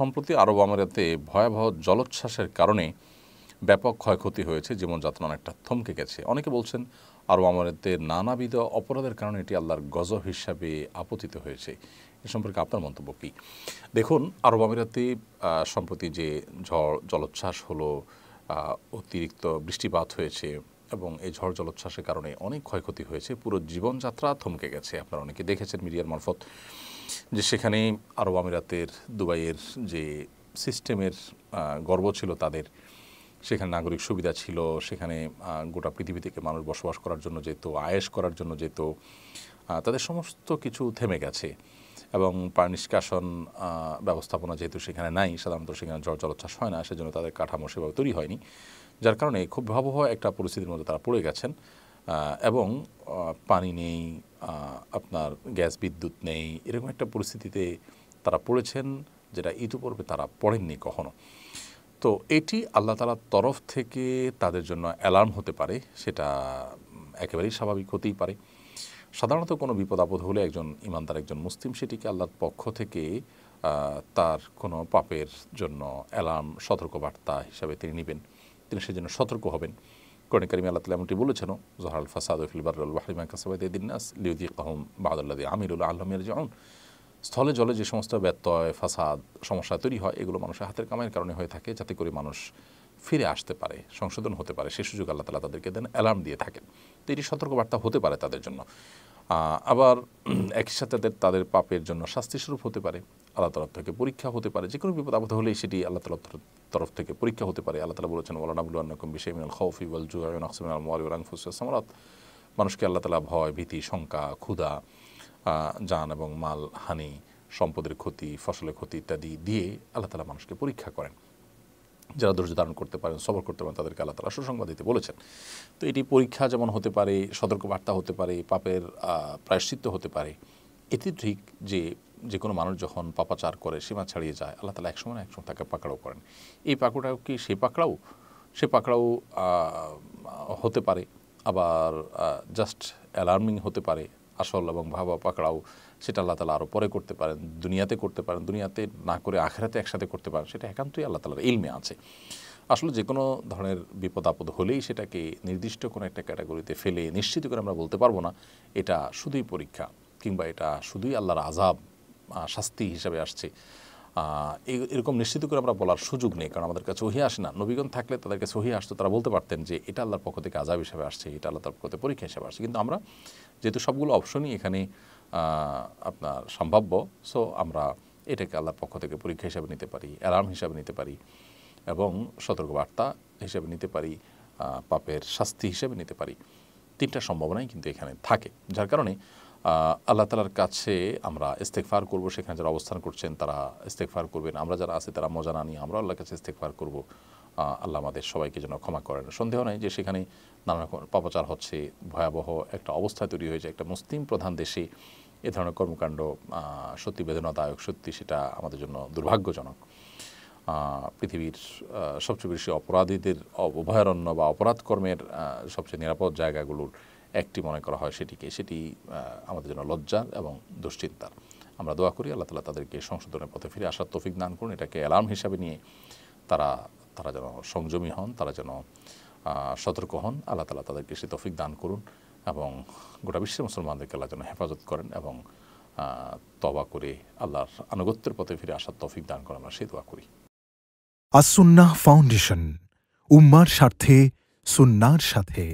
সম্প্রতি আরব আমিরাতে ভয়াবহ জলোচ্ছ্বাসের কারণে ব্যাপক ক্ষয়ক্ষতি হয়েছে, জীবনযাত্রা অনেকটা থমকে গেছে। অনেকে বলছেন আরব আমিরাতে নানাবিধ অপরাধের কারণে এটি আল্লাহর গজব হিসাবে আপতিত হয়েছে। এ সম্পর্কে আপনার মন্তব্য কী? দেখুন, আরব আমিরাতে সম্প্রতি যে ঝড় জলোচ্ছ্বাস হলো, অতিরিক্ত বৃষ্টিপাত হয়েছে এবং এই ঝড় জলোচ্ছ্বাসের কারণে অনেক ক্ষয়ক্ষতি হয়েছে। পুরো জীবনযাত্রা থমকে গেছে। আপনারা অনেকে দেখেছেন মিডিয়ার মারফত যে সেখানে আরব আমিরাতের দুবাইয়ের যে সিস্টেমের গর্ব ছিল তাদের, সেখানে নাগরিক সুবিধা ছিল, সেখানে গোটা পৃথিবী থেকে মানুষ বসবাস করার জন্য যেত, আয়েশ করার জন্য যেত, তাদের সমস্ত কিছু থেমে গেছে এবং পানি নিষ্কাশন ব্যবস্থাপনা যেহেতু সেখানে নাই, সাধারণত সেখানে ঝড় জলোচ্ছ্বাস হয় না, সেজন্য তাদের কাঠামো সেভাবে তৈরি হয়নি, যার কারণে খুব ভয়াবহ একটা পরিস্থিতির মধ্যে তারা পড়ে গেছেন এবং পানি নেই, আপনার গ্যাস বিদ্যুৎ নেই, এরকম একটা পরিস্থিতিতে তারা পড়েছেন যেটা ইতিপূর্বে তারা পড়েননি কখনো। তো এটি আল্লাহ তাআলার তরফ থেকে তাদের জন্য অ্যালার্ম হতে পারে, সেটা একেবারেই স্বাভাবিক হতেই পারে। সাধারণত কোনো বিপদ আপদ হলে একজন ইমানদার, একজন মুসলিম সেটিকে আল্লাহর পক্ষ থেকে তার কোনো পাপের জন্য অ্যালার্ম, সতর্কবার্তা হিসাবে তিনি নেবেন, তিনি সেজন্য সতর্ক হবেন। কোরআনে কারিমে আল্লাহ তাআলা এমনটি বলেছেন, যহরাল ফাসাদু ফিল বাররি ওয়াল বাহরি বিমা কাসাবাত আইদিন নাস লিয়ুযিকাহুম বা'দাল্লাযী আমিলু লাআল্লাহুম ইয়ারজিউন। স্থলে জলে যে সমস্ত ব্যত্যয়, ফাসাদ, সমস্যা তৈরি হয়, এগুলো মানুষের হাতের কামাইয়ের কারণে হয়ে থাকে, যাতে করে মানুষ ফিরে আসতে পারে, সংশোধন হতে পারে, সে সুযোগ আল্লাহ তাআলা তাদেরকে দেন, অ্যালার্ম দিয়ে থাকেন। তো এটি সতর্কবার্তা হতে পারে তাদের জন্য। আবার একই সাথে তাদের পাপের জন্য শাস্তিস্বরূপ হতে পারে, আল্লাহ তরফ থেকে পরীক্ষা হতে পারে। যে কোনো বিপদ আপদ হলেই সেটি আল্লাহ তাআলার তরফ থেকে পরীক্ষা হতে পারে। আল্লাহ তাআলা বলেছেন, ওয়ালানাবলুওয়ান্নাকুম বিশাইইন মিনাল খাউফি ওয়াল জু'i ওয়া নাকসিন মিনাল আমওয়ালি ওয়াল আনফুসি ওয়াস সামারাত। মানুষকে আল্লাহ তাআলা ভয়, ভীতি, শঙ্কা, ক্ষুধা, জান এবং মাল হানি, সম্পদের ক্ষতি, ফসলের ক্ষতি ইত্যাদি দিয়ে আল্লাহ তাআলা মানুষকে পরীক্ষা করেন। যারা ধৈর্য ধারণ করতে পারেন, সবর করতে পারেন, তাদেরকে আল্লাহ তাআলা সুসংবাদ দিতে বলেছেন। তো এটি পরীক্ষা যেমন হতে পারে, সতর্কবার্তা হতে পারে, পাপের প্রায়শ্চিত্ত হতে পারে। এটি ঠিক যে কোনো মানুষ যখন পাপাচার করে, সীমা ছাড়িয়ে যায়, আল্লাহ তাআলা একসময় না একসময় তাকে পাকড়াও করেন। এই পাকড়াও কি সে পাকড়াও হতে পারে, আবার জাস্ট অ্যালার্মিং হতে পারে। আসল এবং ভাবা পাকড়াও সেটা আল্লাহ তাআলা আরও পরে করতে পারেন, দুনিয়াতে করতে পারেন, দুনিয়াতে না করে আখিরাতে একসাথে করতে পারেন, সেটা একান্তই আল্লাহ তাআলার ইলমে আছে। আসলে যে কোনো ধরনের বিপদ আপদ হলেই সেটাকে নির্দিষ্ট কোনো একটা ক্যাটাগরিতে ফেলে নিশ্চিত করে আমরা বলতে পারবো না এটা শুধুই পরীক্ষা কিংবা এটা শুধুই আল্লাহর আযাব, শাস্তি হিসাবে আসছে। এরকম নিশ্চিত করে আমরা বলার সুযোগ নেই, কারণ আমাদের কাছে ওহী আসে না। নবীগণ থাকলে তাদের কাছে ওহী আসতো, তারা বলতে পারতেন যে এটা আল্লাহর পক্ষ থেকে আযাব হিসাবে আসছে, এটা আল্লাহ তাআলার পক্ষ থেকে পরীক্ষা হিসাবে আসছে। কিন্তু আমরা যেহেতু সবগুলো অপশনই এখানে আপনার সম্ভাব্য, সো আমরা এটাকে আল্লাহর পক্ষ থেকে পরীক্ষা হিসাবে নিতে পারি, অ্যালার্ম হিসাবে নিতে পারি এবং সতর্কবার্তা হিসেবে নিতে পারি, পাপের শাস্তি হিসেবে নিতে পারি। তিনটা সম্ভাবনাই কিন্তু এখানে থাকে, যার কারণে আল্লাহ তাআলার কাছে আমরা ইস্তেগফার করব। সেখানে যারা অবস্থান করছেন তারা ইস্তেগফার করবেন, আমরা যারা আছি তারা মজা না নিয়ে আমরা আল্লাহর কাছে ইস্তেগফার করব। আল্লাহ আমাদের সবাইকে যেন ক্ষমা করেন। সন্দেহ নাই যে সেখানে নানা রকম পাপাচার হচ্ছে, ভয়াবহ একটা অবস্থা তৈরি হয়েছে। একটা মুসলিম প্রধান দেশে এ ধরনের কর্মকাণ্ড সত্যি বেদনাদায়ক, সত্যি সেটা আমাদের জন্য দুর্ভাগ্যজনক। পৃথিবীর সবচেয়ে বেশি অপরাধীদের অভয়ারণ্য বা অপরাধ কর্মের সবচেয়ে নিরাপদ জায়গাগুলোর একটি মনে করা হয় সেটি আমাদের জন্য লজ্জার এবং দুশ্চিন্তার। আমরা দোয়া করি আল্লাহ তাআলা তাদেরকে সংশোধনের পথে ফিরে আসার তৌফিক দান করুন। এটাকে অ্যালার্ম হিসাবে নিয়ে তারা যেন সংযমী হন, তারা যেন সতর্ক হন। আল্লাহ তাআলা তাদেরকে সে তৌফিক দান করুন এবং গোটা বিশ্বের মুসলমানদেরকে আল্লাহ যেন হেফাজত করেন এবং তওবা করে আল্লাহর আনুগত্যের পথে ফিরে আসার তৌফিক দান করেন, আমরা সেই দোয়া করি। আস-সুন্নাহ ফাউন্ডেশন, উম্মার স্বার্থে সুন্নাহর সাথে।